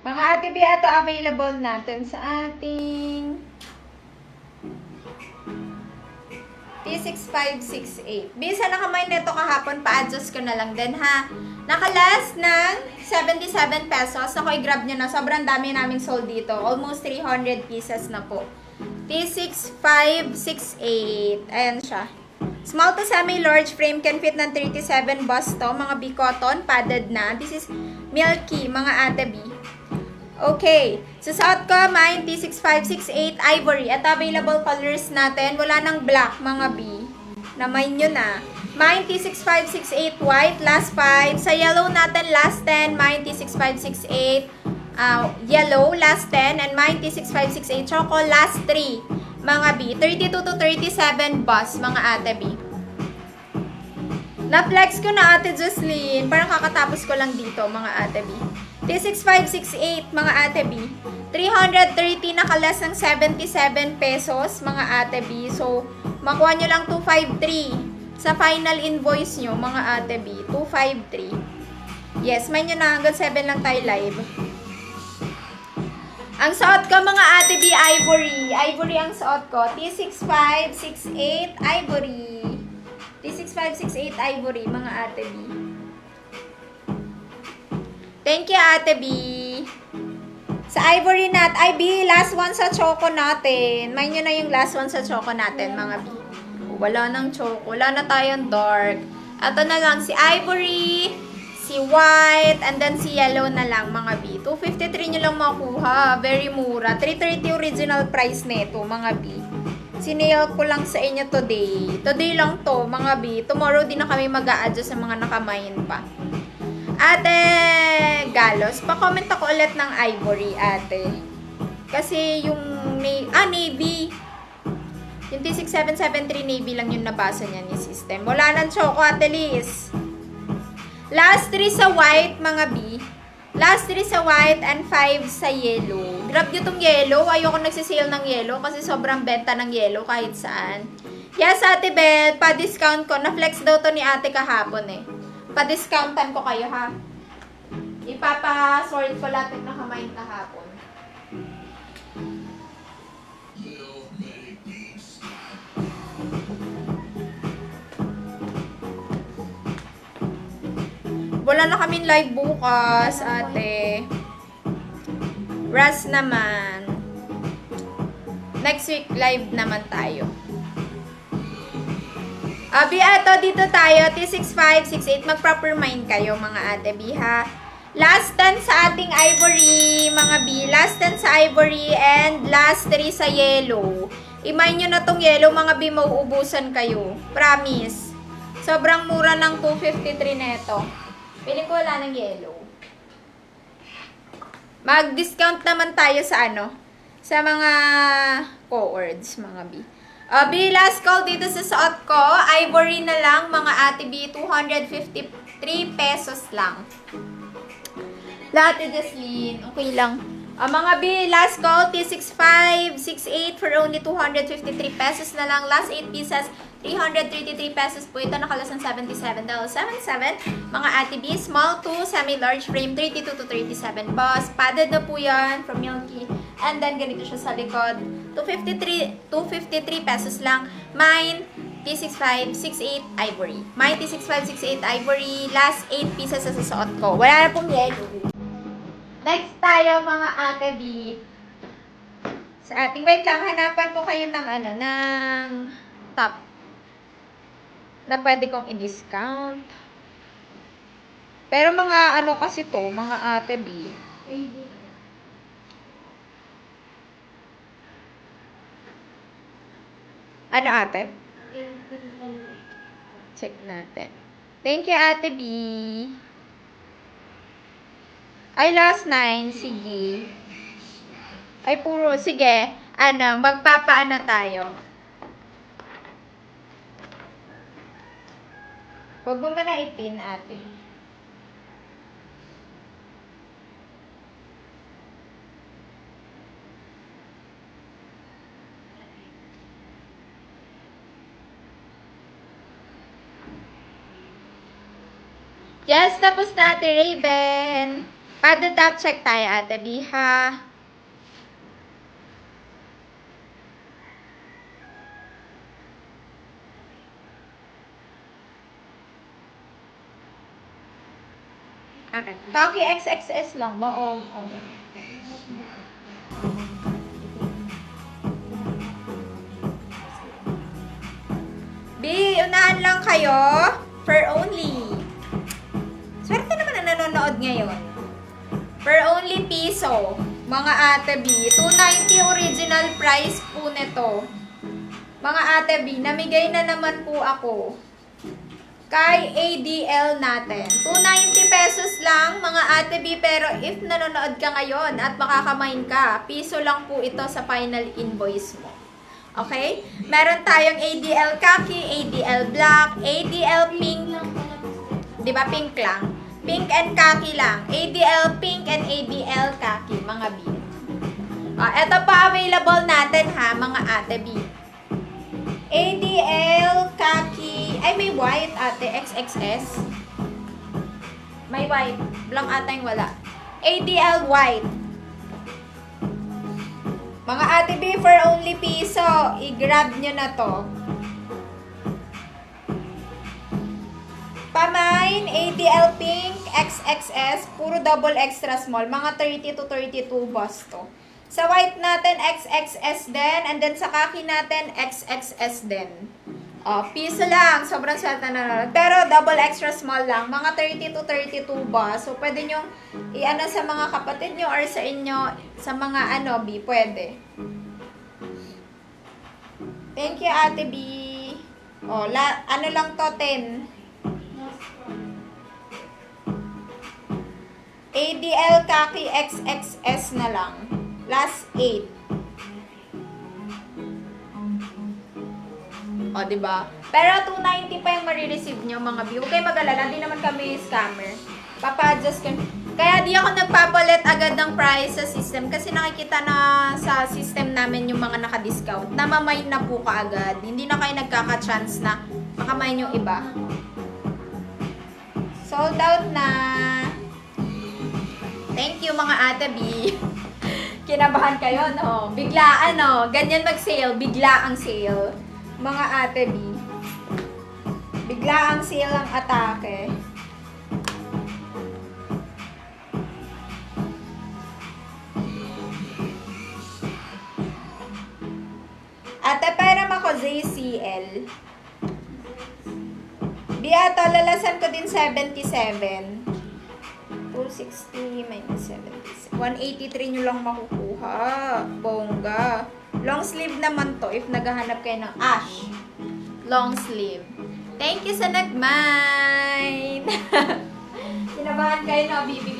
Mga Ate B, ito available natin sa ating T6568. Bisa nakamay nito kahapon, pa-adjust ko na lang din ha. Nakalas ng 77 pesos. Ako i-grab nyo na. Sobrang dami naming sold dito. Almost 300 pieces na po. T6568. Ayan siya. Small to semi-large frame, can fit ng 37 bus to. Mga B-cotton, padded na. This is milky, mga Ate B. Okay. Susuot ko, mine, T6568 Ivory. At available colors natin. Wala nang black, mga B. Namay nyo na. Mine, T6568 White, last 5. Sa yellow natin, last 10. Mine, T6568 Yellow, last 10. And mine, T6568 Choco, last 3. Mga B. 32 to 37 bus, mga Ate B. Na-flex ko na, Ate Jocelyn. Parang kakatapos ko lang dito, mga Ate B. T6568, mga Ate B. 330 na kalas ng 77 pesos, mga Ate B. So, makuha nyo lang 253 sa final invoice nyo, mga Ate B. 253. Yes, may nyo na hanggang 7 lang tayo live. Ang suot ko, mga Ate B, Ivory. Ivory ang suot ko. T6568 Ivory. T6568 Ivory, mga Ate B. Thank you, Ate B. Sa Ivory nat, ay B, last one sa choco natin. May nyo na yung last one sa choco natin, mga B. Wala nang choco. Wala na tayong dark. Ito na lang, si Ivory, si white, and then si yellow na lang, mga B. 253 nyo lang makuha. Very mura. 330 original price nito, mga B. Sinail ko lang sa inyo today. Today lang to, mga B. Tomorrow din na kami mag-a-adjust sa mga nakamain pa. Ate Galos, pa-comment ako ulit ng Ivory, Ate. Kasi yung Navy. Yung T6773 Navy lang yung nabasa niya ni system. Wala nang choco, Ate Liz. Last 3 sa white, mga B. Last 3 sa white and 5 sa yellow. Grab nyo tong yellow. Ayoko nagsisale ng yellow kasi sobrang benta ng yellow kahit saan. Yes, Ate Belle, pa-discount ko. Na-flex daw to ni Ate kahapon eh. Pa-discountan ko kayo, ha? Ipapa-sort ko lahat ng nakamain kahapon. Wala na kaming live bukas, Ate. Rest naman. Next week, live naman tayo. Abi, ato dito tayo, T6568, mag-proper mind kayo, mga Ate B, ha? Last 10 sa ating Ivory, mga B. Last 10 sa Ivory and last 3 sa yellow. Imay nyo na tong yellow, mga B, mauubusan kayo. Promise. Sobrang mura ng 253 neto. Piling ko wala ng yellow. Mag-discount naman tayo sa ano? Sa mga co-words, mga B. B, last call dito sa suot ko. Ivory na lang, mga Ate B. 253 pesos lang. Lahat, Jocelyn. Okay lang. Mga B, last call. T6568 for only 253 pesos na lang. Last 8 pieces. 333 pesos po ito. Nakalas ng $77.77. Mga Ate B, small to semi-large frame. 32 to 37 boss. Padded na po yan from Milky. And then, ganito siya sa likod. 253 pesos lang. Mine, T6568 Ivory. Mine, T6568 Ivory. Last 8 pieces sa susuot ko. Wala na pong yellow. Next tayo, mga Ate B. Sa ating, wait lang, hanapan ko kayo ng ano, ng top na pwede kong i-discount. Pero mga ano kasi to, mga Ate B. Ano, Ate? Check natin. Thank you, Ate B. Ay, last 9. Sige. Ay, puro. Sige. Ano, magpapaano tayo? Huwag mo na ipin, ate. Yes, tapos na, Ate Raven. Pada top check tayo, Ate B, ha? Okay. Taki XXS lang ba? O, B, unahan lang kayo. For only. Swerte naman na nanonood ngayon. For only piso. Mga ate B. 290 original price po nito. Mga ate B, namigay na naman po ako. Kay ADL natin. 290 pesos lang, mga ate B. Pero if nanonood ka ngayon at makakamain ka, piso lang po ito sa final invoice mo. Okay? Meron tayong ADL khaki, ADL black, ADL pink. Di ba pink lang? Pink and khaki lang. ADL pink and ADL khaki, mga B. Ito pa available natin ha, mga ate B. ADL khaki. Ay, may white ate. XXS. May white. Blank ata yung wala. ADL white. Mga ate B, for only piso. I-grab nyo na to. Pamain, ADL pink, XXS. Puro double extra small. Mga 30 to 32 bus to. Sa white natin, XXS din. And then sa khaki natin, XXS din. Piso lang. Sobrang swerte na. Pero double extra small lang. Mga 30 to 32 ba? So, pwede nyo i-ano sa mga kapatid nyo or sa inyo, sa mga ano, B, pwede. Thank you, Ate B. Ano lang to, 10. ADL khaki XXS na lang. Last 8. Diba? Pero 290 pa yung marireceive nyo, mga view. Huwag kayo mag-alala, di naman kami scammer. Papa-adjust kami. Kaya di ako nagpapalit agad ng price sa system kasi nakikita na sa system namin yung mga naka-discount. Namamain na po kaagad. Hindi na kayo nagkaka-chance na makamain yung iba. Sold out na. Thank you, mga ate B. Kinabahan kayo, no? Biglaan, no? Ganyan mag-sale. Bigla ang sale. Mga ate B. Bigla ang sale ang atake. Ate, pera ako JCL. Biato, lalasan ko din 77. 260 minus 77. 183 nyo lang makukuha. Bongga. Long sleeve naman to if naghahanap kayo ng ash. Long sleeve. Thank you sa nag-mind. Kinabahan kayo na bibigla.